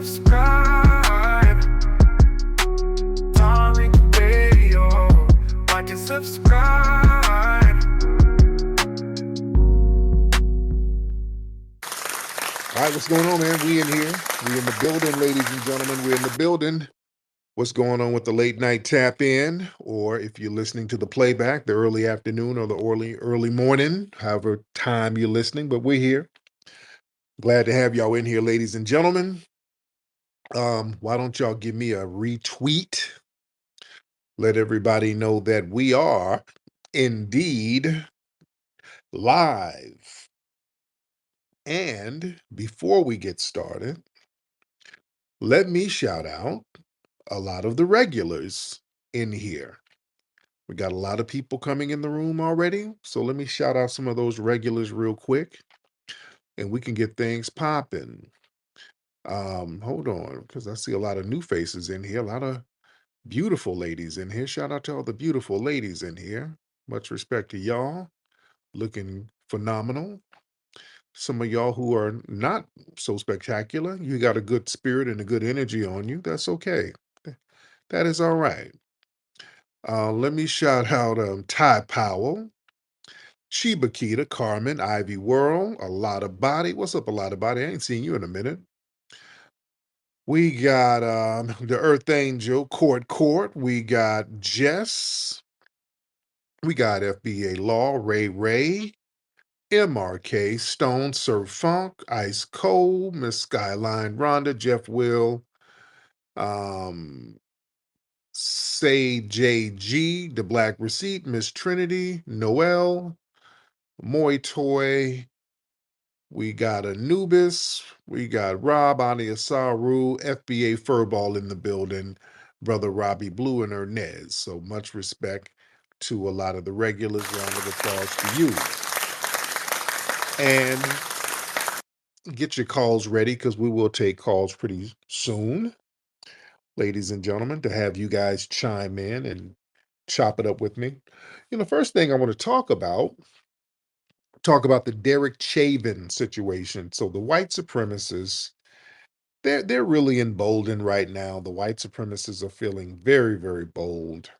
subscribe. Tariq Radio. Like and subscribe. All right, what's going on, man? We in here. We in the building, ladies and gentlemen. We're in the building. What's going on with the late night tap in? Or if you're listening to the playback, the early afternoon or the early morning, however time you're listening, but we're here. Glad to have y'all in here, ladies and gentlemen. Why don't y'all give me a retweet? Let everybody know that we are indeed live. And before we get started, let me shout out a lot of the regulars in here. We got a lot of people coming in the room already. So let me shout out some of those regulars real quick and we can get things popping. Hold on, because I see a lot of new faces in here, a lot of beautiful ladies in here. Shout out to all the beautiful ladies in here. Much respect to y'all. Looking phenomenal. Some of y'all who are not so spectacular, you got a good spirit and a good energy on you. That's okay. That is all right. Let me shout out Ty Powell, Sheba Kita, Carmen, Ivy World, A Lot of Body. What's up, A Lot of Body? I ain't seen you in a minute. We got the Earth Angel, Court. We got Jess. We got FBA Law, Ray, MRK, Stone, Sir Funk, Ice Cold, Miss Skyline, Rhonda, Jeff Will, Say JG, The Black Receipt, Miss Trinity, Noel, Moy Toy. We got Anubis. We got Rob, Ani Asaru, FBA Furball in the building, Brother Robbie Blue, and Ernez. So much respect to a lot of the regulars. Round of applause to you. And get your calls ready because we will take calls pretty soon, ladies and gentlemen, to have you guys chime in and chop it up with me. First thing I want to talk about the Derek Chauvin situation. So the white supremacists, they're really emboldened right now. The white supremacists are feeling very, very bold.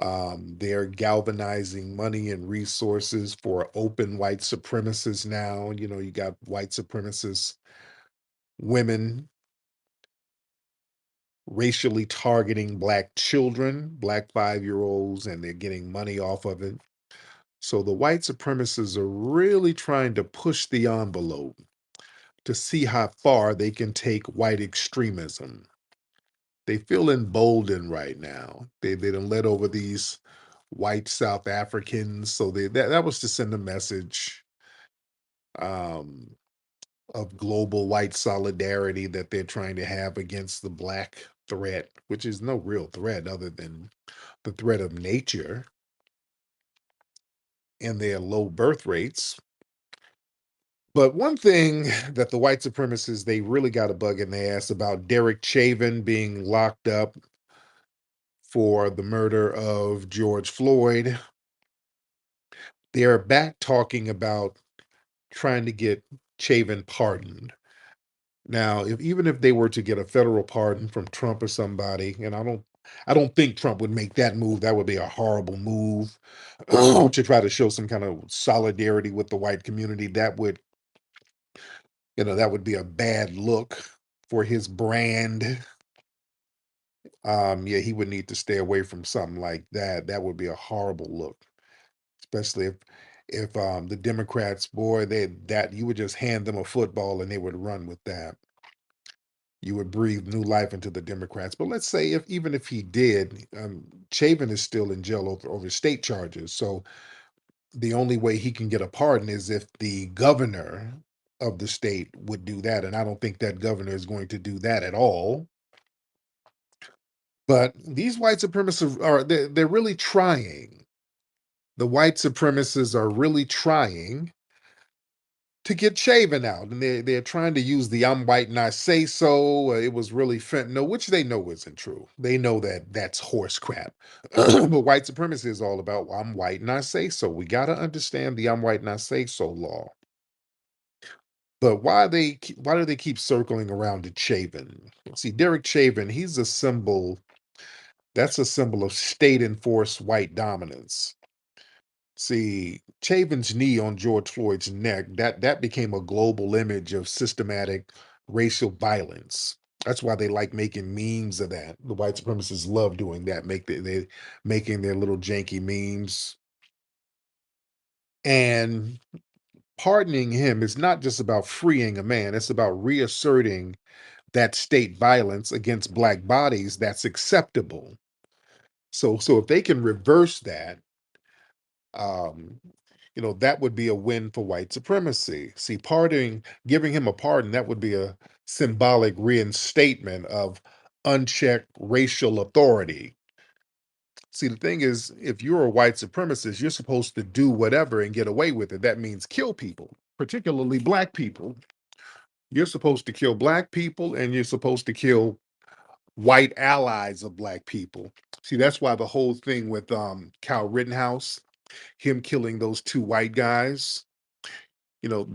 They're galvanizing money and resources for open white supremacists now. You got white supremacists, women racially targeting black children, black 5-year-olds, and they're getting money off of it. So the white supremacists are really trying to push the envelope to see how far they can take white extremism. They feel emboldened right now. They done let over these white South Africans. So that was to send a message of global white solidarity that they're trying to have against the black threat, which is no real threat other than the threat of nature and their low birth rates. But one thing that the white supremacists, they really got a bug in their ass about Derek Chauvin being locked up for the murder of George Floyd. They're back talking about trying to get Chauvin pardoned. Now, even if they were to get a federal pardon from Trump or somebody, and I don't think Trump would make that move. That would be a horrible move to try to show some kind of solidarity with the white community. That would be a bad look for his brand. Yeah, he would need to stay away from something like that. That would be a horrible look, especially if the Democrats, boy, that you would just hand them a football and they would run with that. You would breathe new life into the Democrats. But let's say even if he did, Chauvin is still in jail over state charges. So the only way he can get a pardon is if the governor of the state would do that. And I don't think that governor is going to do that at all. But these white supremacists they're really trying. The white supremacists are really trying to get Chauvin out. And they're trying to use the I'm white and I say so. It was really fentanyl, which they know isn't true. They know that that's horse crap. But white supremacy is all about I'm white and I say so. We got to understand the I'm white and I say so law. But why do they keep circling around to Chauvin? See, Derek Chauvin, he's a symbol. That's a symbol of state-enforced white dominance. See, Chavin's knee on George Floyd's neck, that became a global image of systematic racial violence. That's why they like making memes of that. The white supremacists love doing that, they making their little janky memes. And pardoning him is not just about freeing a man, it's about reasserting that state violence against black bodies that's acceptable. So if they can reverse that, um, that would be a win for white supremacy. See, pardoning, giving him a pardon, that would be a symbolic reinstatement of unchecked racial authority. See, the thing is, if you're a white supremacist, you're supposed to do whatever and get away with it. That means kill people, particularly black people. You're supposed to kill black people and you're supposed to kill white allies of black people. See, that's why the whole thing with Kyle Rittenhouse, him killing those two white guys, you know,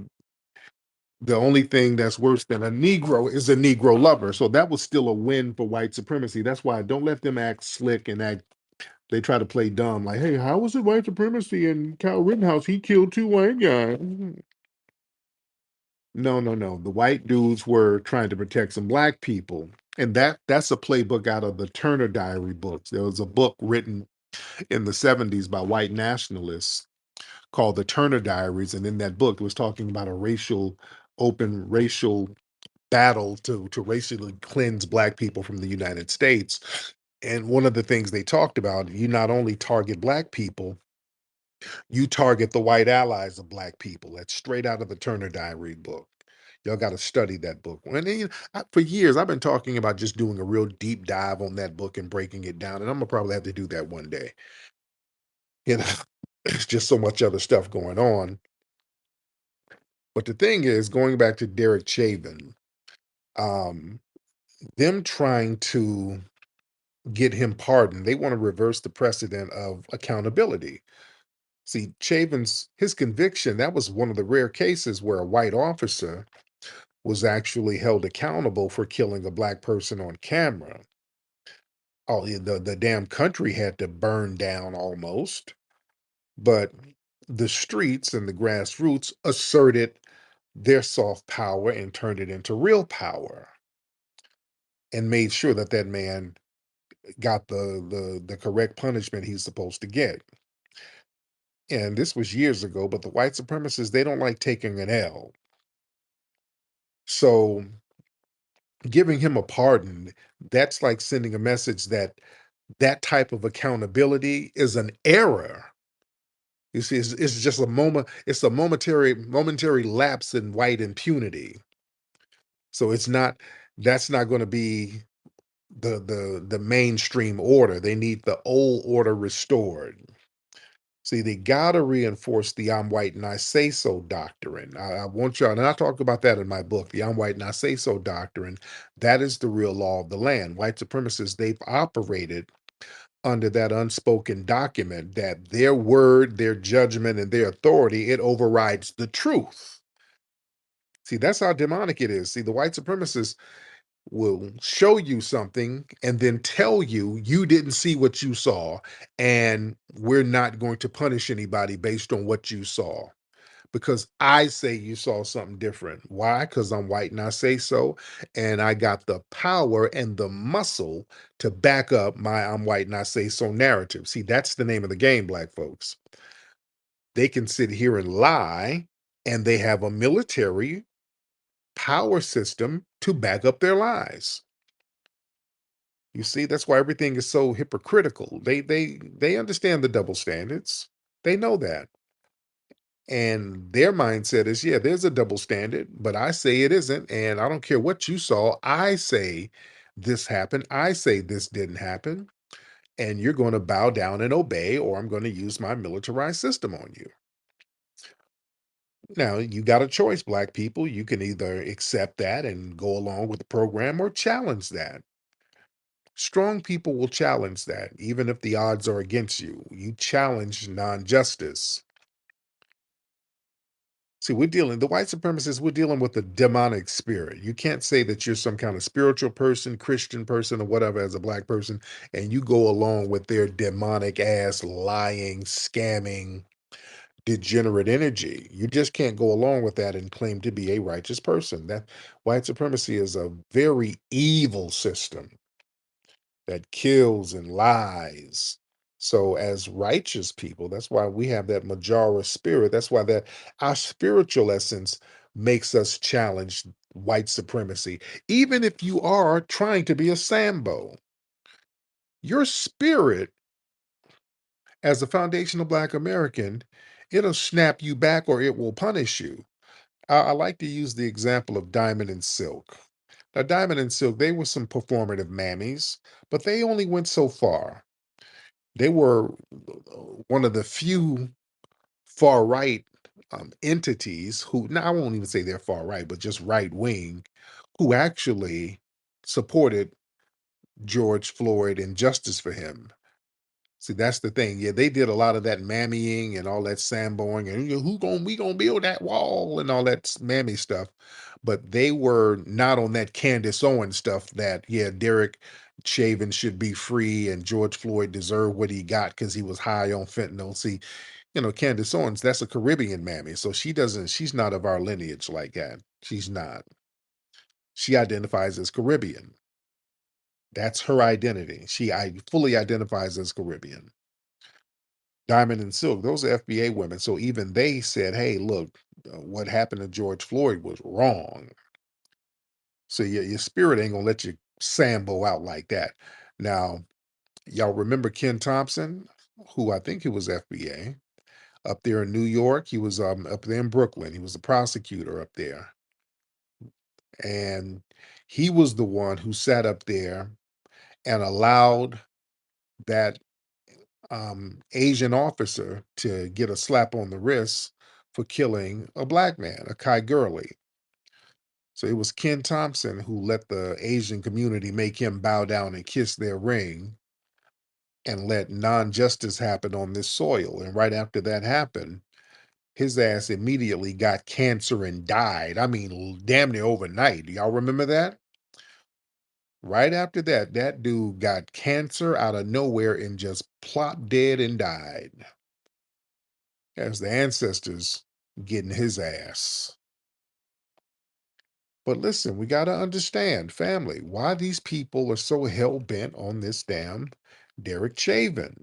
the only thing that's worse than a Negro is a Negro lover. So that was still a win for white supremacy. That's why don't let them act slick and act, they try to play dumb. Like, hey, how was it white supremacy and Kyle Rittenhouse? He killed two white guys. No, no, no. The white dudes were trying to protect some black people. And that's a playbook out of the Turner Diary books. There was a book written in the 70s by white nationalists called the Turner Diaries. And in that book, it was talking about a open racial battle to racially cleanse black people from the United States. And one of the things they talked about, you not only target black people, you target the white allies of black people. That's straight out of the Turner Diary book. Y'all got to study that book. And then, for years, I've been talking about just doing a real deep dive on that book and breaking it down. And I'm gonna probably have to do that one day. You know, it's just so much other stuff going on. But the thing is, going back to Derek Chauvin, um, them trying to get him pardoned, they want to reverse the precedent of accountability. See, Chauvin's his conviction, that was one of the rare cases where a white officer was actually held accountable for killing a black person on camera. Oh, yeah, the damn country had to burn down almost, but the streets and the grassroots asserted their soft power and turned it into real power and made sure that that man got the correct punishment he's supposed to get. And this was years ago, but the white supremacists, they don't like taking an L. So giving him a pardon, that's like sending a message that that type of accountability is an error. You see, it's just a moment, it's a momentary lapse in white impunity. So it's not, that's not going to be the mainstream order. They need the old order restored. See, they gotta reinforce the "I'm white and I say so" doctrine. I want y'all, and I talk about that in my book, the "I'm white and I say so" doctrine. That is the real law of the land. White supremacists, they've operated under that unspoken document that their word, their judgment, and their authority, it overrides the truth. See, that's how demonic it is. See, the white supremacists will show you something and then tell you you didn't see what you saw, and we're not going to punish anybody based on what you saw because I say you saw something different. Why? Because I'm white and I say so, and I got the power and the muscle to back up my "I'm white and I say so" narrative. See, that's the name of the game, black folks. They can sit here and lie, and they have a military power system to back up their lies. You see, that's why everything is so hypocritical. They understand the double standards. They know that. And their mindset is, yeah, there's a double standard, but I say it isn't. And I don't care what you saw. I say this happened. I say this didn't happen. And you're going to bow down and obey, or I'm going to use my militarized system on you. Now, you got a choice, black people. You can either accept that and go along with the program or challenge that. Strong people will challenge that, even if the odds are against you. You challenge non justice. See, the white supremacists, we're dealing with a demonic spirit. You can't say that you're some kind of spiritual person, Christian person, or whatever as a black person, and you go along with their demonic ass, lying, scamming, degenerate energy. You just can't go along with that and claim to be a righteous person. That white supremacy is a very evil system that kills and lies. So, as righteous people, that's why we have that Majara spirit. That's why that our spiritual essence makes us challenge white supremacy. Even if you are trying to be a Sambo, your spirit, as a foundational Black American, it'll snap you back or it will punish you. I like to use the example of Diamond and Silk. Now, Diamond and Silk, they were some performative mammies, but they only went so far. They were one of the few far right entities who, now I won't even say they're far right, but just right wing, who actually supported George Floyd and justice for him. See, that's the thing. Yeah, they did a lot of that mammying and all that samboing and we gonna build that wall and all that mammy stuff. But they were not on that Candace Owens stuff that, yeah, Derek Chauvin should be free and George Floyd deserved what he got because he was high on fentanyl. See, Candace Owens, that's a Caribbean mammy. So she's not of our lineage like that. She's not. She identifies as Caribbean. That's her identity. I fully identifies as Caribbean. Diamond and Silk, those are FBA women. So even they said, hey, look, what happened to George Floyd was wrong. So your spirit ain't gonna let you sambo out like that. Now, y'all remember Ken Thompson, who I think he was FBA up there in New York. He was up there in Brooklyn. He was a prosecutor up there. And he was the one who sat up there and allowed that Asian officer to get a slap on the wrist for killing a black man, a Kai Gurley. So it was Ken Thompson who let the Asian community make him bow down and kiss their ring and let non-justice happen on this soil. And right after that happened, his ass immediately got cancer and died. I mean, damn near overnight. Do y'all remember that? Right after that, that dude got cancer out of nowhere and just plopped dead and died. As the ancestors getting his ass. But listen, we got to understand, family, why these people are so hell bent on this damn Derek Chauvin.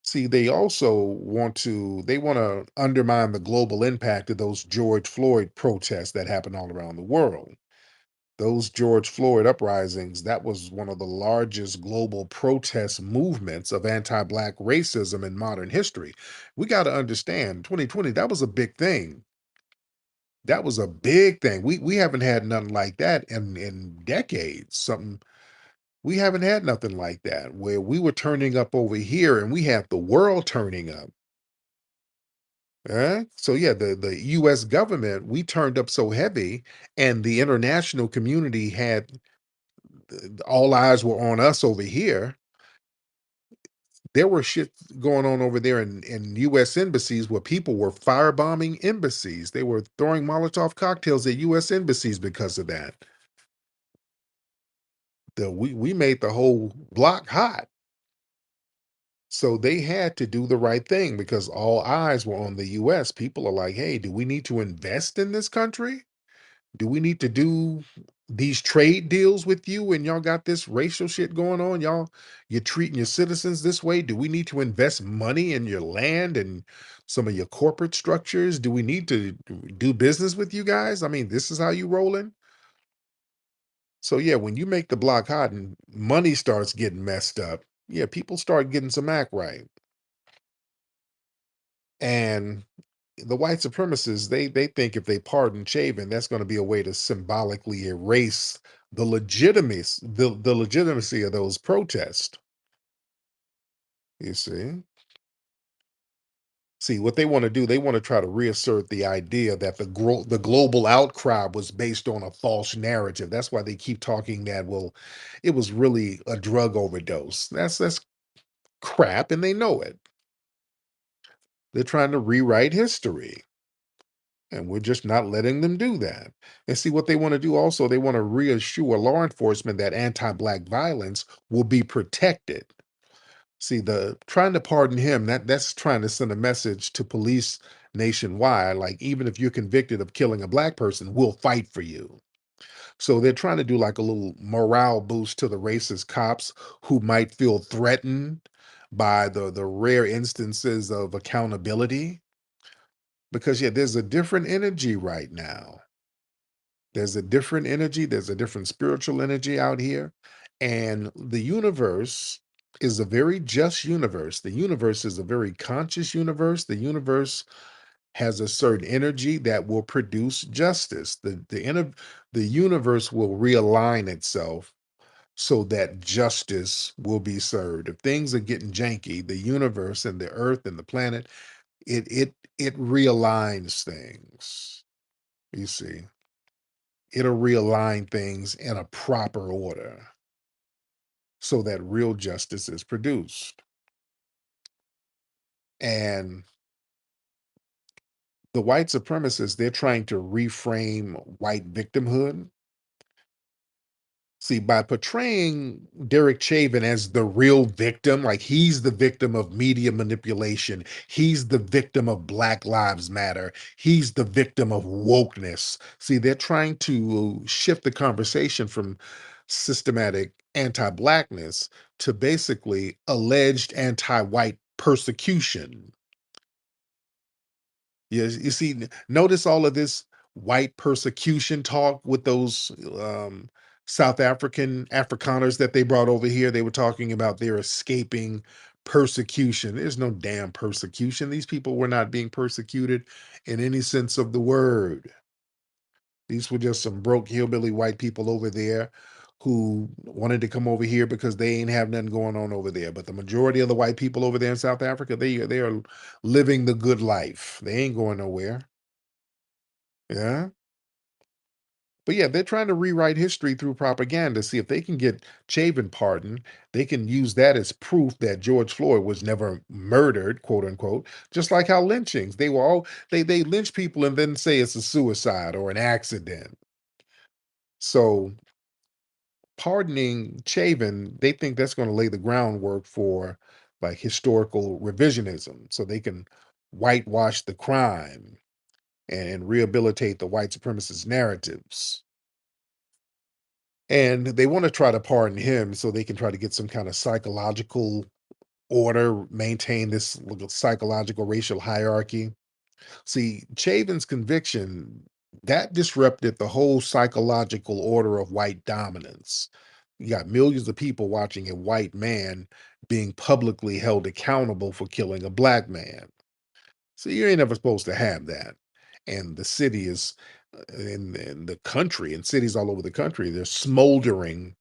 See, they want to undermine the global impact of those George Floyd protests that happen all around the world. Those George Floyd uprisings, that was one of the largest global protest movements of anti-black racism in modern history. We got to understand, 2020, that was a big thing. That was a big thing. We haven't had nothing like that in decades. Something we haven't had nothing like that where we were turning up over here and we had the world turning up. So yeah, the US government, we turned up so heavy and the international community had all eyes were on us over here. There were shit going on over there in US embassies where people were firebombing embassies. They were throwing Molotov cocktails at US embassies because of that. We made the whole block hot. So they had to do the right thing because all eyes were on the US. People are like, hey, do we need to invest in this country? Do we need to do these trade deals with you and y'all got this racial shit going on? You're treating your citizens this way. Do we need to invest money in your land and some of your corporate structures? Do we need to do business with you guys? I mean, this is how you rolling? So yeah, when you make the block hot and money starts getting messed up, yeah, people start getting some act right. And the white supremacists, they think if they pardon Chavin, that's going to be a way to symbolically erase the legitimacy of those protests. You see? See, what they want to do, they want to try to reassert the idea that the global outcry was based on a false narrative. That's why they keep talking that, well, it was really a drug overdose. That's crap, and they know it. They're trying to rewrite history. And we're just not letting them do that. And see what they want to do also, they want to reassure law enforcement that anti-black violence will be protected. See, the trying to pardon him, that's trying to send a message to police nationwide, like even if you're convicted of killing a black person, we'll fight for you. So they're trying to do like a little morale boost to the racist cops who might feel threatened by the rare instances of accountability. Because yeah, there's a different energy right now. There's a different energy, there's a different spiritual energy out here. And the universe is a very just universe. The universe is a very conscious universe. The universe has a certain energy that will produce justice. The universe will realign itself so that justice will be served. If things are getting janky, the universe and the earth and the planet, it realigns things. You see, it'll realign things in a proper order so that real justice is produced. And the white supremacists, they're trying to reframe white victimhood. See, by portraying Derek Chauvin as the real victim, like he's the victim of media manipulation, he's the victim of Black Lives Matter, he's the victim of wokeness. See, they're trying to shift the conversation from systematic anti Blackness to basically alleged anti white persecution. Yes, you see, notice all of this white persecution talk with those South African Afrikaners that they brought over here. They were talking about they're escaping persecution. There's no damn persecution. These people were not being persecuted in any sense of the word. These were just some broke hillbilly white people over there who wanted to come over here because they ain't have nothing going on over there. But the majority of the white people over there in South Africa, they are living the good life. They ain't going nowhere. Yeah. But yeah, they're trying to rewrite history through propaganda. See if they can get Chavin pardoned, they can use that as proof that George Floyd was never murdered, quote unquote. Just like how lynchings, they were all they lynch people and then say it's a suicide or an accident. So pardoning Chavin, they think that's going to lay the groundwork for like historical revisionism, so they can whitewash the crime and rehabilitate the white supremacist narratives. And they want to try to pardon him so they can try to get some kind of psychological order, maintain this little psychological racial hierarchy. See, Chavin's conviction that disrupted the whole psychological order of white dominance. You got millions of people watching a white man being publicly held accountable for killing a black man. So you ain't ever supposed to have that. And the city is in the country and cities all over the country, they're smoldering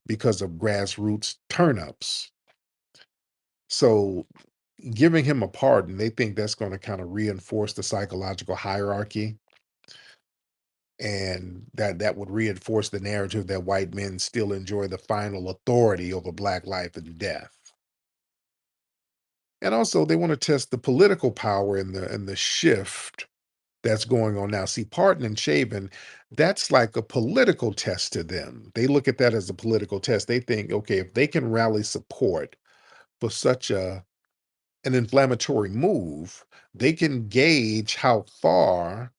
because of grassroots turnups. So giving him a pardon, they think that's going to kind of reinforce the psychological hierarchy, and that would reinforce the narrative that white men still enjoy the final authority over black life and death. And also they want to test the political power and the shift that's going on now. See, Parton and Chabin, that's like a political test to them. They look at that as a political test. They think, okay, if they can rally support for such an inflammatory move, they can gauge how far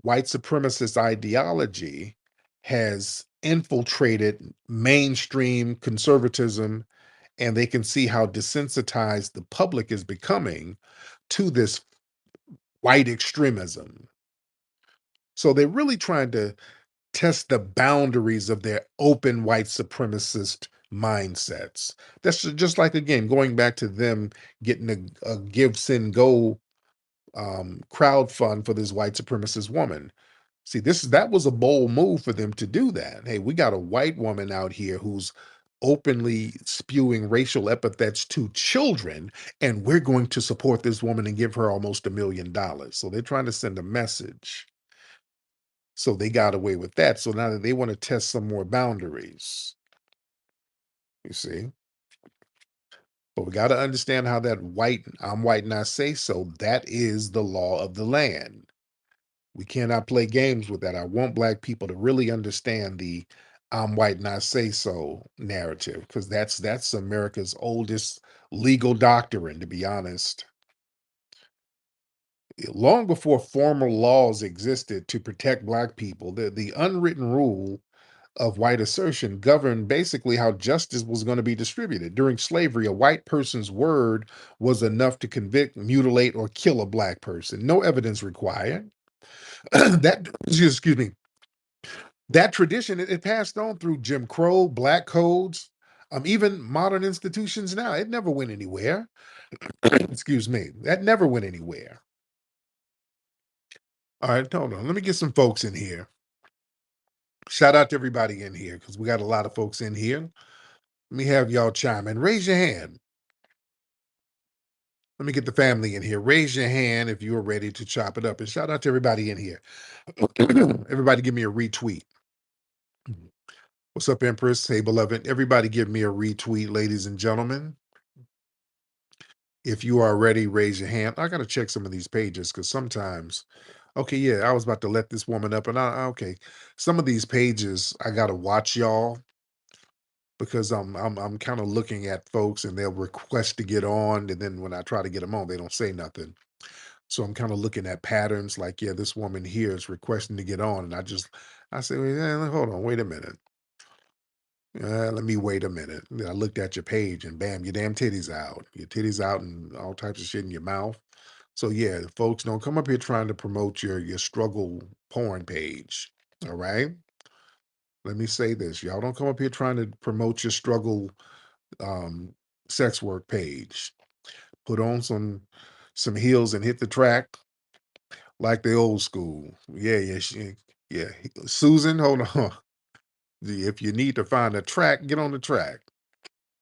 white supremacist ideology has infiltrated mainstream conservatism, and they can see how desensitized the public is becoming to this white extremism. So they're really trying to test the boundaries of their open white supremacist mindsets. That's just like, again, going back to them getting a give, send, go crowd fund for this white supremacist woman. See, that was a bold move for them to do that. Hey, we got a white woman out here who's openly spewing racial epithets to children, and we're going to support this woman and give her almost $1 million. So they're trying to send a message. So they got away with that. So now that they want to test some more boundaries, you see. But we got to understand how that I'm white and I say so, that is the law of the land. We cannot play games with that. I want black people to really understand the "I'm white and I say so" narrative, because that's America's oldest legal doctrine, to be honest. Long before formal laws existed to protect black people, the unwritten rule of white assertion governed basically how justice was going to be distributed. During slavery, a white person's word was enough to convict, mutilate, or kill a black person. No evidence required. That excuse me, that tradition, it passed on through Jim Crow, black codes, even modern institutions now. It never went anywhere. Excuse me. That never went anywhere. All right, hold on. Let me get some folks in here. Shout out to everybody in here because we got a lot of folks in here. Let me have y'all chime in. Raise your hand. Let me get the family in here. Raise your hand if you are ready to chop it up. And shout out to everybody in here. Everybody give me a retweet. What's up, Empress? Hey, beloved. Everybody give me a retweet, ladies and gentlemen. If you are ready, raise your hand. I got to check some of these pages because sometimes, okay, yeah, I was about to let this woman up, and okay, some of these pages I got to watch y'all because I'm kind of looking at folks and they'll request to get on, and then when I try to get them on, they don't say nothing. So I'm kind of looking at patterns like, yeah, this woman here is requesting to get on, and I say, well, yeah, hold on, wait a minute. Let me wait a minute. Then I looked at your page and bam, your damn titties out. Your titties out and all types of shit in your mouth. So yeah, folks, don't come up here trying to promote your struggle porn page. All right. Let me say this. Y'all don't come up here trying to promote your struggle um sex work page. Put on some heels and hit the track like the old school. Yeah, yeah, yeah. Susan, hold on. If you need to find a track, get on the track.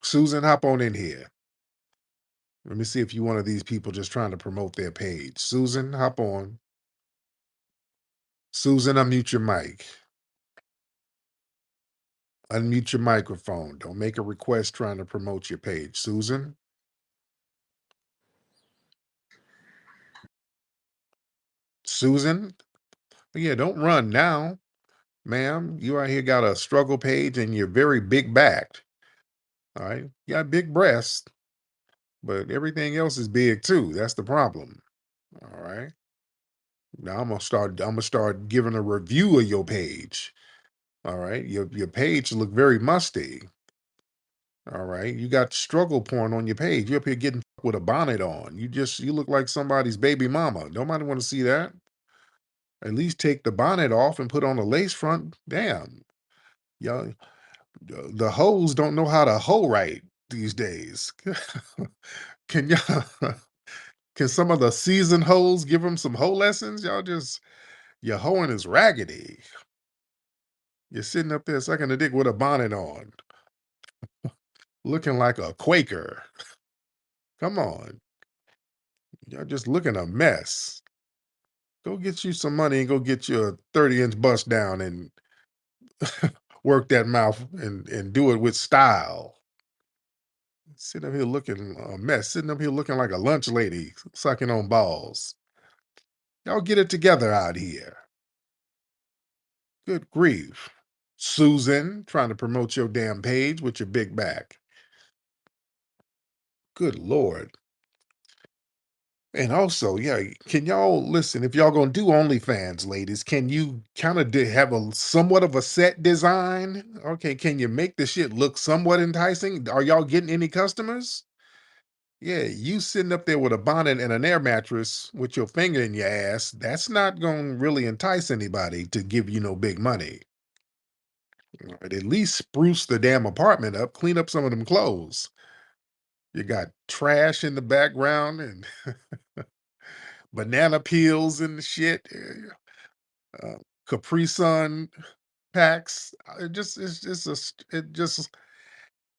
Susan, hop on in here. Let me see if you one of these people just trying to promote their page. Susan, hop on. Susan, unmute your mic. Unmute your microphone. Don't make a request trying to promote your page. Susan, Susan, yeah, don't run now, ma'am. You out here got a struggle page and you're very big backed. All right. You got big breasts, but everything else is big too. That's the problem. All right. Now I'm gonna start giving a review of your page. All right. Your page look very musty. All right. You got struggle porn on your page. You up here getting with a bonnet on. You look like somebody's baby mama. Nobody want to see that. At least take the bonnet off and put on a lace front. Damn. Y'all, the hoes don't know how to hoe right these days. Can y'all can some of the seasoned hoes give them some hoe lessons? Your hoeing is raggedy. You're sitting up there sucking a dick with a bonnet on, looking like a Quaker. Come on. Y'all just looking a mess. Go get you some money and go get you a 30-inch bust down and work that mouth and do it with style. Sitting up here looking a mess, sitting up here looking like a lunch lady sucking on balls. Y'all get it together out here. Good grief. Susan, trying to promote your damn page with your big back. Good Lord. And also, yeah, can y'all listen? If y'all gonna do OnlyFans, ladies, can you kind of have a somewhat of a set design? Okay, can you make the shit look somewhat enticing? Are y'all getting any customers? Yeah, you sitting up there with a bonnet and an air mattress with your finger in your ass, that's not gonna really entice anybody to give you no big money. All right, at least spruce the damn apartment up, clean up some of them clothes. You got trash in the background and banana peels and shit. uh, Capri Sun packs.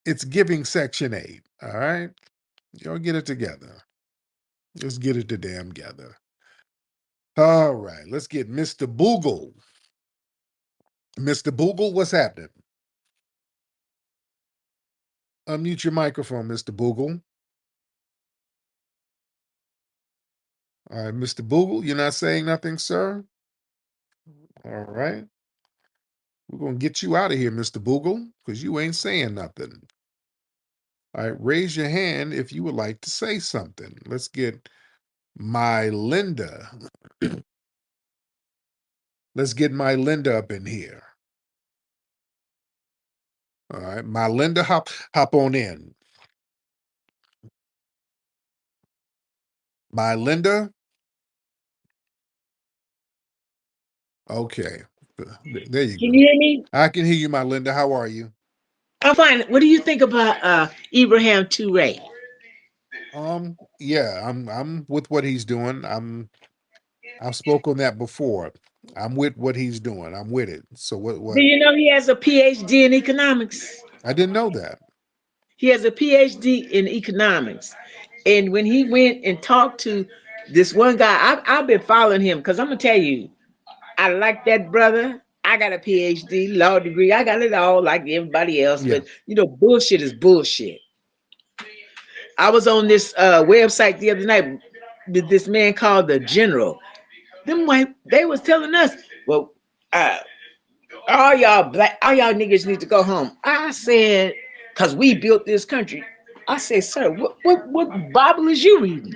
It's giving Section 8. All right, y'all get it together. Just get it to damn together. All right, let's get Mr. Boogle. Mr. Boogle, what's happening? Unmute your microphone, Mr. Boogle. All right, Mr. Boogle, you're not saying nothing, sir? All right. We're going to get you out of here, Mr. Boogle, because you ain't saying nothing. All right. Raise your hand if you would like to say something. Let's get my Linda. Let's get my Linda up in here. All right. My Linda, hop on in. My Linda. Okay. There you Can go. you hear me? I can hear you, my Linda. How are you? I'm fine. What do you think about Ibrahim Toure? Yeah, I'm with what he's doing. I've spoke on that before. I'm with what he's doing. I'm with it. So Do what you know he has a PhD in economics? I didn't know that. He has a PhD in economics. And when he went and talked to this one guy, I've been following him because I'm going to tell you, I like that brother. I got a PhD, law degree. I got it all like everybody else. Yeah. But, bullshit is bullshit. I was on this website the other night with this man called the General. Them white, they was telling us, well, uh, all y'all niggas need to go home. I said, cause we built this country. I said, sir, what Bible is you reading?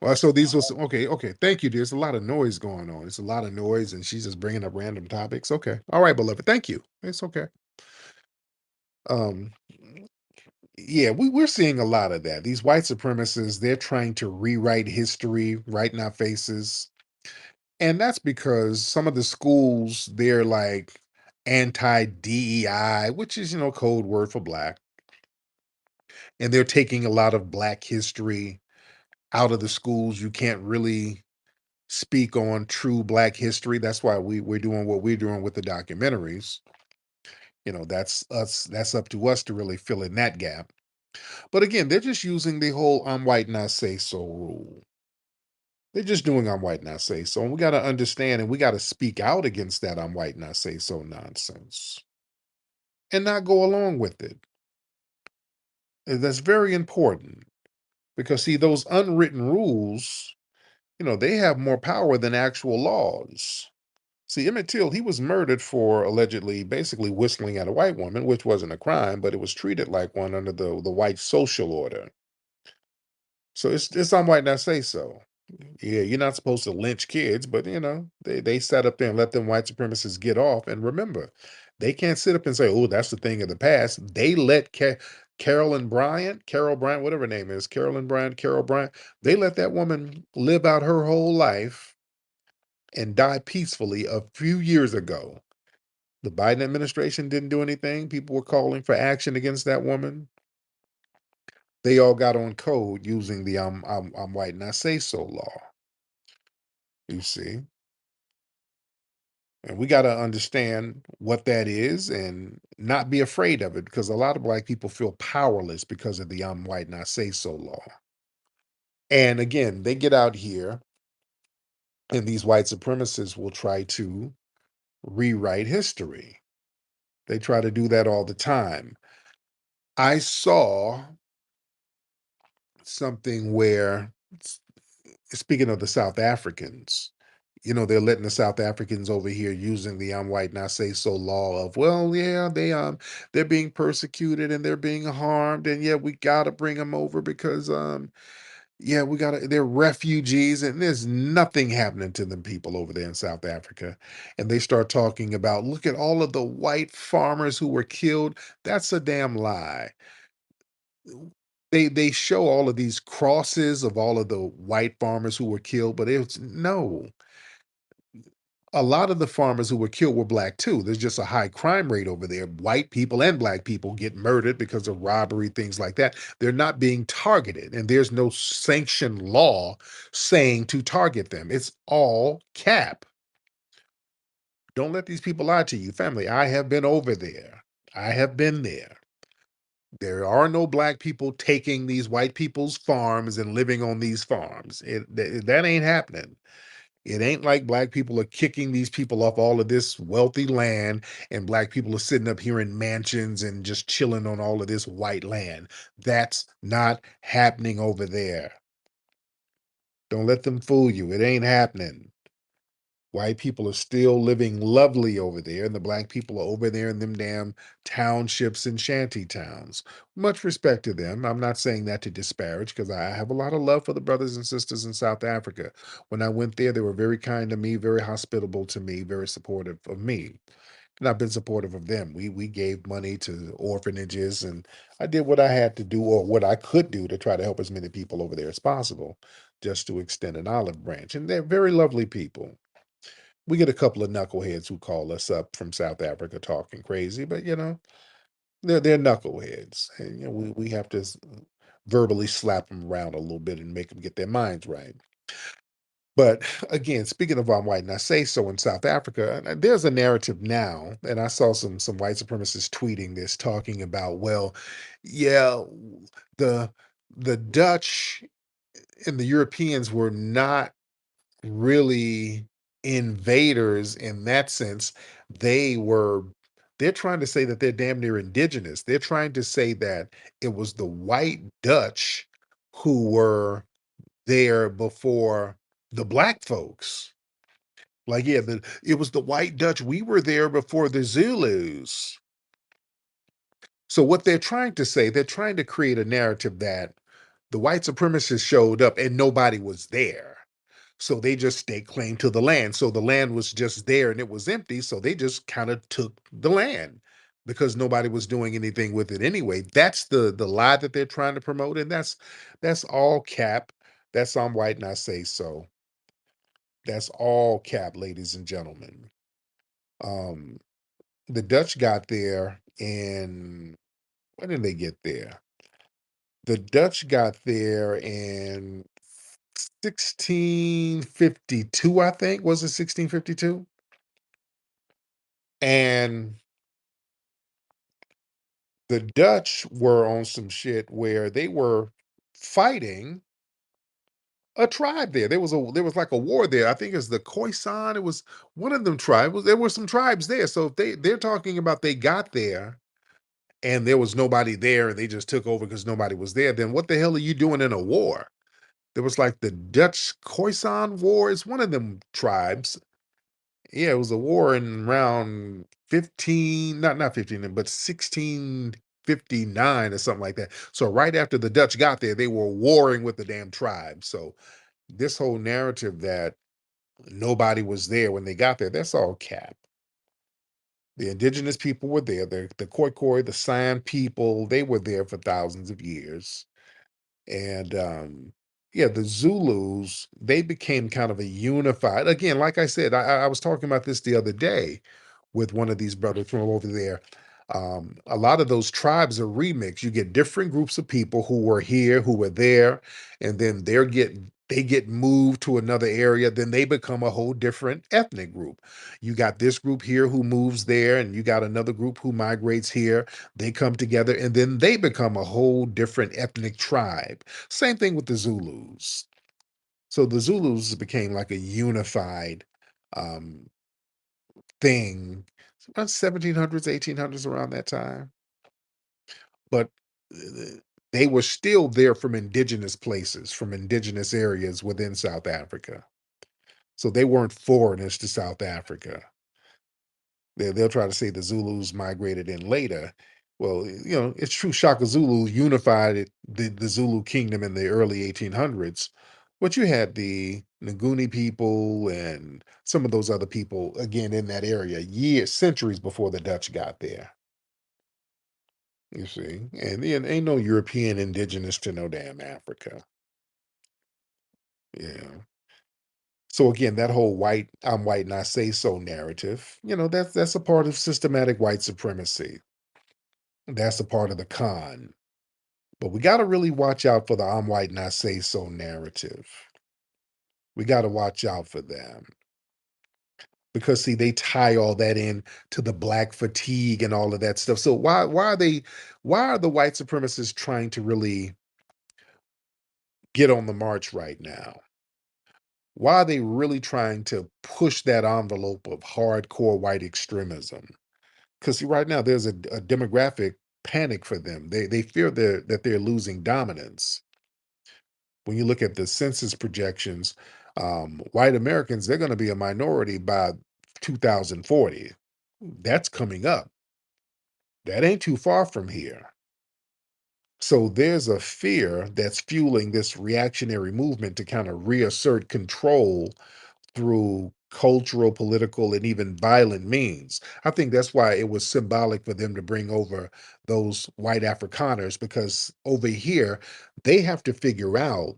Well, so these was okay. Okay, thank you. There's a lot of noise going on. It's a lot of noise, and she's just bringing up random topics. Okay, all right, beloved. Thank you. It's okay. Um, yeah, we're seeing a lot of that. These white supremacists, they're trying to rewrite history right in our faces. And that's because some of the schools, they're like anti-DEI, which is, code word for black. And they're taking a lot of black history out of the schools. You can't really speak on true black history. That's why we're doing what we're doing with the documentaries. That's us, that's up to us to really fill in that gap. But again, they're just using the whole I'm white and I say so rule. They're just doing I'm white and I say so. And we got to understand and we got to speak out against that I'm white and I say so nonsense and not go along with it. And that's very important because, see, those unwritten rules, they have more power than actual laws. See, Emmett Till, he was murdered for allegedly basically whistling at a white woman, which wasn't a crime, but it was treated like one under the white social order. So it's I'm white and I say so. Yeah, you're not supposed to lynch kids, but they sat up there and let them white supremacists get off. And remember, they can't sit up and say, "Oh, that's the thing of the past." They let Carol Bryant, whatever her name is, Carolyn Bryant, Carol Bryant. They let that woman live out her whole life and die peacefully a few years ago. The Biden administration didn't do anything. People were calling for action against that woman. They all got on code using the I'm white and I say so law. You see. And we got to understand what that is and not be afraid of it because a lot of black people feel powerless because of the I'm white and I say so law. And again, they get out here and these white supremacists will try to rewrite history. They try to do that all the time. I saw something where, speaking of the South Africans, they're letting the South Africans over here using the I'm white and I say so law of, well, yeah, they're being persecuted and they're being harmed, and yeah, we gotta bring them over because yeah, they're refugees, and there's nothing happening to them people over there in South Africa. And they start talking about, look at all of the white farmers who were killed. That's a damn lie. They show all of these crosses of all of the white farmers who were killed, but it's no. A lot of the farmers who were killed were black too. There's just a high crime rate over there. White people and black people get murdered because of robbery, things like that. They're not being targeted, and there's no sanctioned law saying to target them. It's all cap. Don't let these people lie to you, family. I have been over there. I have been there. There are no black people taking these white people's farms and living on these farms. That ain't happening. It ain't like black people are kicking these people off all of this wealthy land and black people are sitting up here in mansions and just chilling on all of this white land. That's not happening over there. Don't let them fool you. It ain't happening. White people are still living lovely over there, and the black people are over there in them damn townships and shanty towns. Much respect to them. I'm not saying that to disparage, because I have a lot of love for the brothers and sisters in South Africa. When I went there, they were very kind to me, very hospitable to me, very supportive of me. And I've been supportive of them. We gave money to orphanages, and I did what I had to do, or what I could do, to try to help as many people over there as possible, just to extend an olive branch. And they're very lovely people. We get a couple of knuckleheads who call us up from South Africa talking crazy, but they're knuckleheads. And we have to verbally slap them around a little bit and make them get their minds right. But again, speaking of white, and I say so in South Africa, there's a narrative now, and I saw some white supremacists tweeting this, talking about, well, yeah, the the Dutch and the Europeans were not really invaders in that sense. They were, they're trying to say that they're damn near indigenous. They're trying to say that it was the white Dutch who were there before the black folks. Like, yeah, it was the white Dutch. We were there before the Zulus. So what they're trying to say, they're trying to create a narrative that the white supremacists showed up and nobody was there. So they just staked claim to the land. So the land was just there and it was empty. So they just kind of took the land because nobody was doing anything with it anyway. That's the lie that they're trying to promote. And that's all cap. That's on white and I say so. That's all cap, ladies and gentlemen. Um, the Dutch got there in, when did they get there? The Dutch got there in 1652, I think. Was it 1652? And the Dutch were on some shit where they were fighting a tribe there. There was like a war there. I think it's the Khoisan. It was one of them tribes. There were some tribes there. So if they're talking about they got there and there was nobody there and they just took over because nobody was there, then what the hell are you doing in a war? There was like the Dutch Khoisan War. It's one of them tribes. Yeah, it was a war in around 15, not 15, but 1659 or something like that. So right after the Dutch got there, they were warring with the damn tribe. So this whole narrative that nobody was there when they got there, that's all cap. The indigenous people were there. The Khoikhoi, the San people, they were there for thousands of years. And yeah, the Zulus, they became kind of a unified, again, like I said, I was talking about this the other day with one of these brothers from over there. A lot of those tribes are remixed. You get different groups of people who were here, who were there, and then they get moved to another area, then they become a whole different ethnic group. You got this group here who moves there, and you got another group who migrates here. They come together, and then they become a whole different ethnic tribe. Same thing with the Zulus. So the Zulus became like a unified um, thing, about 1700s, 1800s, around that time. But uh, they were still there from indigenous places, from indigenous areas within South Africa. So they weren't foreigners to South Africa. They'll try to say the Zulus migrated in later. Well, it's true. Shaka Zulu unified the Zulu kingdom in the early 1800s, but you had the Nguni people and some of those other people again in that area years, centuries before the Dutch got there. You see, and ain't no European indigenous to no damn Africa. Yeah. So again, that whole white, I'm white and I say so narrative, that's a part of systematic white supremacy. That's a part of the con. But we got to really watch out for the I'm white and I say so narrative. We got to watch out for them. Because see, they tie all that in to the black fatigue and all of that stuff. So why are the white supremacists trying to really get on the march right now? Why are they really trying to push that envelope of hardcore white extremism? Because right now there's a demographic panic for them. They fear that they're losing dominance. When you look at the census projections, White Americans, they're going to be a minority by 2040. That's coming up. That ain't too far from here. So there's a fear that's fueling this reactionary movement to kind of reassert control through cultural, political, and even violent means. I think that's why it was symbolic for them to bring over those white Afrikaners, because over here, they have to figure out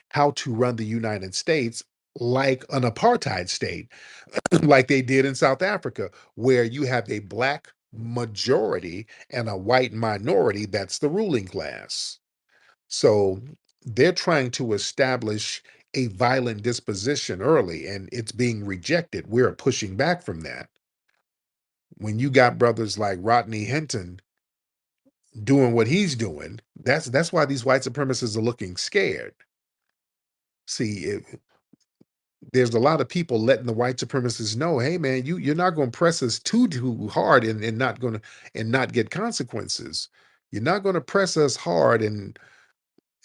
how to run the United States like an apartheid state, like they did in South Africa, where you have a black majority and a white minority that's the ruling class. So they're trying to establish a violent disposition early, and it's being rejected. We're pushing back from that. When you got brothers like Rodney Hinton doing what he's doing, that's why these white supremacists are looking scared. See, there's a lot of people letting the white supremacists know, hey man, you're not going to press us too hard and not going to and not get consequences. You're not going to press us hard and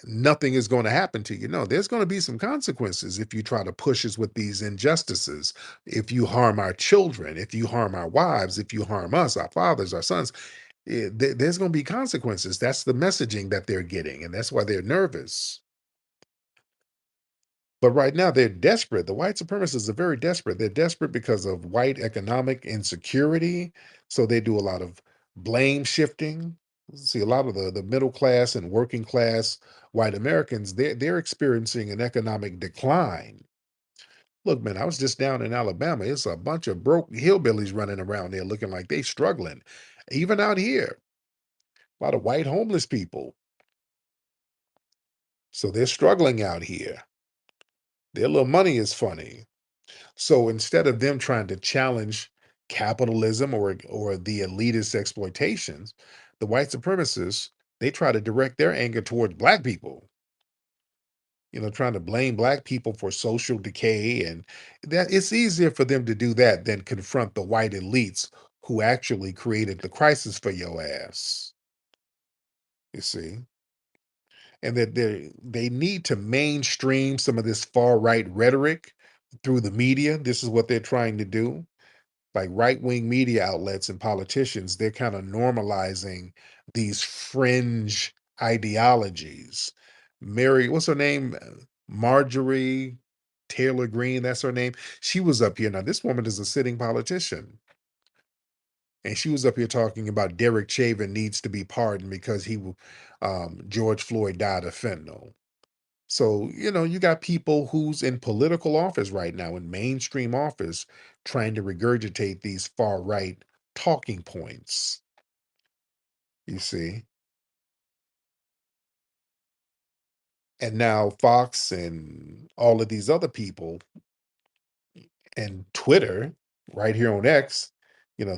nothing is going to happen to you. No, there's going to be some consequences if you try to push us with these injustices. If you harm our children, if you harm our wives, if you harm us, our fathers, our sons, there's going to be consequences. That's the messaging that they're getting, and that's why they're nervous. But right now, they're desperate. The white supremacists are very desperate. They're desperate because of white economic insecurity. So they do a lot of blame shifting. See, a lot of the middle class and working class white Americans, they're experiencing an economic decline. Look, man, I was just down in Alabama. It's a bunch of broke hillbillies running around there looking like they struggling. Even out here, a lot of white homeless people. So they're struggling out here. Their little money is funny. So instead of them trying to challenge capitalism or the elitist exploitations, the white supremacists, they try to direct their anger towards black people, trying to blame black people for social decay. And that it's easier for them to do that than confront the white elites who actually created the crisis for your ass. You see? And that they need to mainstream some of this far right rhetoric through the media. This is what they're trying to do. Like right-wing media outlets and politicians, they're kind of normalizing these fringe ideologies. What's her name? Marjorie Taylor Greene, that's her name. She was up here. Now, this woman is a sitting politician. And she was up here talking about Derek Chauvin needs to be pardoned because George Floyd died of fentanyl. So, you got people who's in political office right now, in mainstream office, trying to regurgitate these far right talking points. You see? And now Fox and all of these other people and Twitter, right here on X,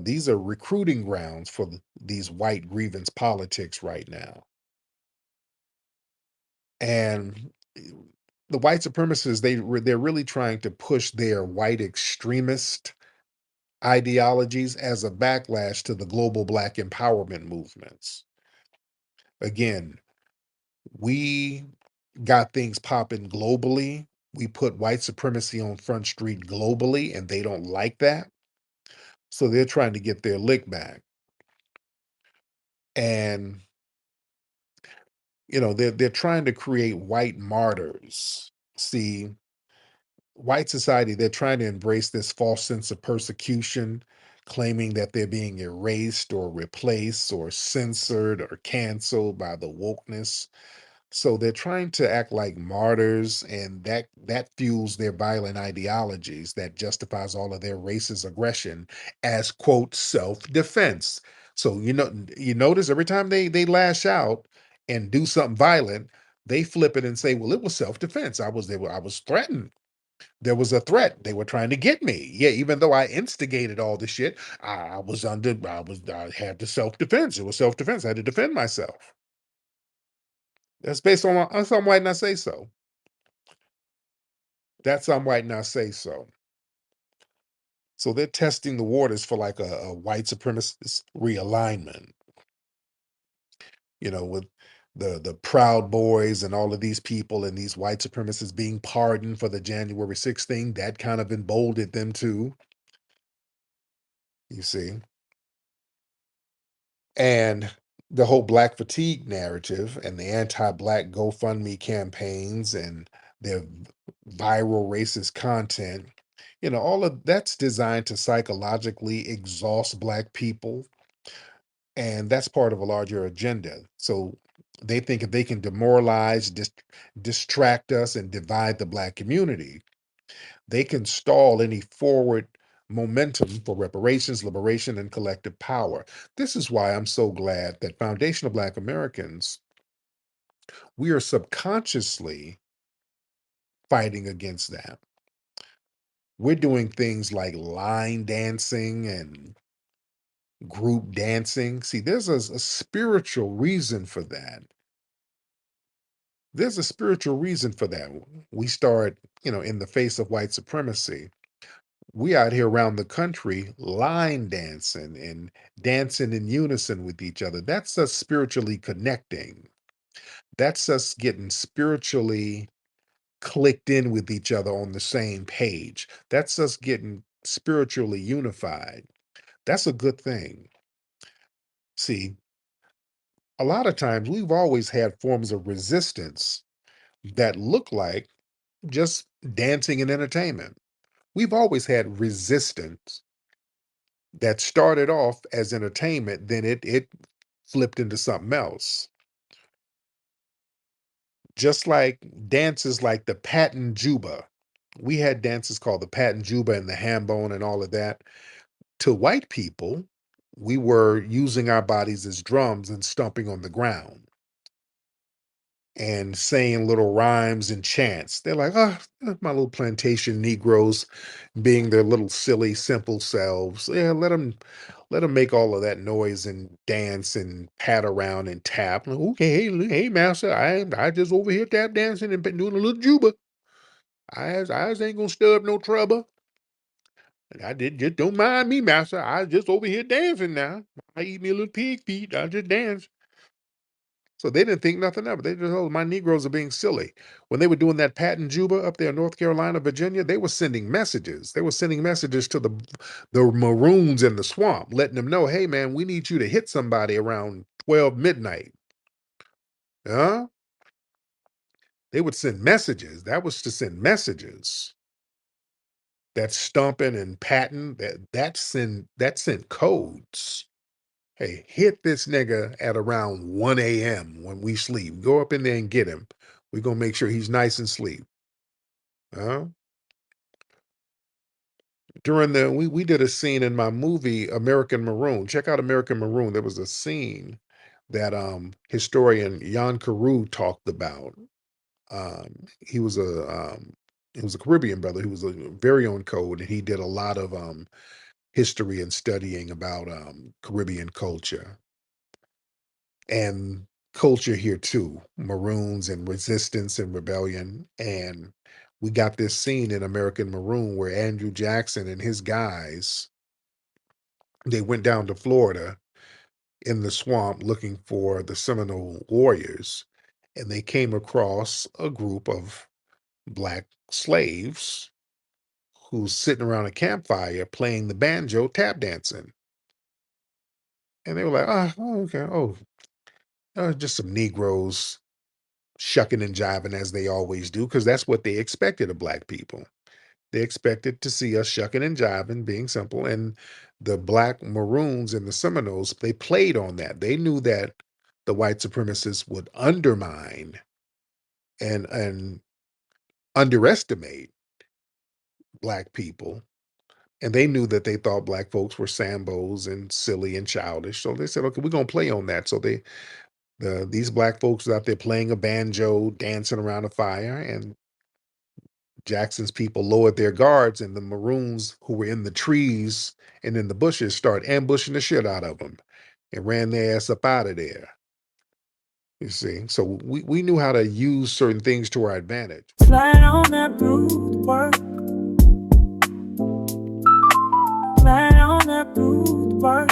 these are recruiting grounds for these white grievance politics right now. And the white supremacists, they're really trying to push their white extremist ideologies as a backlash to the global black empowerment movements. Again, we got things popping globally. We put white supremacy on Front Street globally, and they don't like that. So they're trying to get their lick back. And they're trying to create white martyrs. See, white society, they're trying to embrace this false sense of persecution, claiming that they're being erased or replaced or censored or canceled by the wokeness. So they're trying to act like martyrs, and that fuels their violent ideologies that justifies all of their racist aggression as quote self-defense. So you notice every time they lash out and do something violent, they flip it and say, well, it was self-defense. I was threatened. There was a threat. They were trying to get me. Yeah, even though I instigated all this shit, I had the self-defense. It was self-defense. I had to defend myself. That's based on some white not say so. That's some white not say so. So they're testing the waters for like a white supremacist realignment. With the Proud Boys and all of these people and these white supremacists being pardoned for the January 6th thing, that kind of emboldened them too, you see. And the whole Black fatigue narrative and the anti-Black GoFundMe campaigns and their viral racist content, all of that's designed to psychologically exhaust Black people. And that's part of a larger agenda. So they think if they can demoralize, distract us, and divide the Black community, they can stall any forward momentum for reparations, liberation, and collective power. This is why I'm so glad that foundational Black Americans, we are subconsciously fighting against that. We're doing things like line dancing and group dancing. See, there's a spiritual reason for that. There's a spiritual reason for that. We start, in the face of white supremacy, we out here around the country line dancing and dancing in unison with each other. That's us spiritually connecting. That's us getting spiritually clicked in with each other on the same page. That's us getting spiritually unified. That's a good thing. See, a lot of times we've always had forms of resistance that look like just dancing and entertainment. We've always had resistance that started off as entertainment, then it flipped into something else. Just like dances like the patent juba. We had dances called the patent juba and the ham bone and all of that. To white people, we were using our bodies as drums and stomping on the ground and saying little rhymes and chants. They're like, oh, my little plantation Negroes being their little silly, simple selves. Yeah, let them make all of that noise and dance and pat around and tap. Like, okay, hey, master, I just over here tap dancing and doing a little juba. I ain't gonna stir up no trouble. I did just don't mind me, master. I just over here dancing now. I eat me a little pig feet. I just dance. So they didn't think nothing of it. They just, oh, my Negroes are being silly. When they were doing that patent juba up there in North Carolina, Virginia, they were sending messages. They were sending messages to the Maroons in the swamp, letting them know, hey, man, we need you to hit somebody around 12 midnight. Huh? They would send messages. That was to send messages. That stomping and patting, that sent codes. Hey, hit this nigga at around 1 a.m. when we sleep. Go up in there and get him. We're going to make sure he's nice and sleep. We did a scene in my movie, American Maroon. Check out American Maroon. There was a scene that historian Jan Carew talked about. He was a Caribbean brother who was a very own code, and he did a lot of history and studying about Caribbean culture. And culture here too, Maroons and resistance and rebellion. And we got this scene in American Maroon where Andrew Jackson and his guys, they went down to Florida in the swamp looking for the Seminole warriors, and they came across a group of Black slaves who's sitting around a campfire playing the banjo, tap dancing. And they were like, just some Negroes shucking and jiving as they always do, because that's what they expected of Black people. They expected to see us shucking and jiving, being simple. And the Black Maroons and the Seminoles, they played on that. They knew that the white supremacists would undermine and underestimate Black people. And they knew that they thought Black folks were sambos and silly and childish. So they said, okay, we're going to play on that. So these Black folks out there playing a banjo, dancing around a fire, and Jackson's people lowered their guards, and the Maroons who were in the trees and in the bushes started ambushing the shit out of them and ran their ass up out of there. You see, so we knew how to use certain things to our advantage. Slide on that rude work. Slide on that rude work.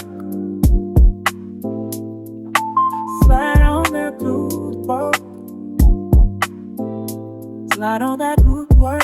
Slide on that rude work. Slide on that root work.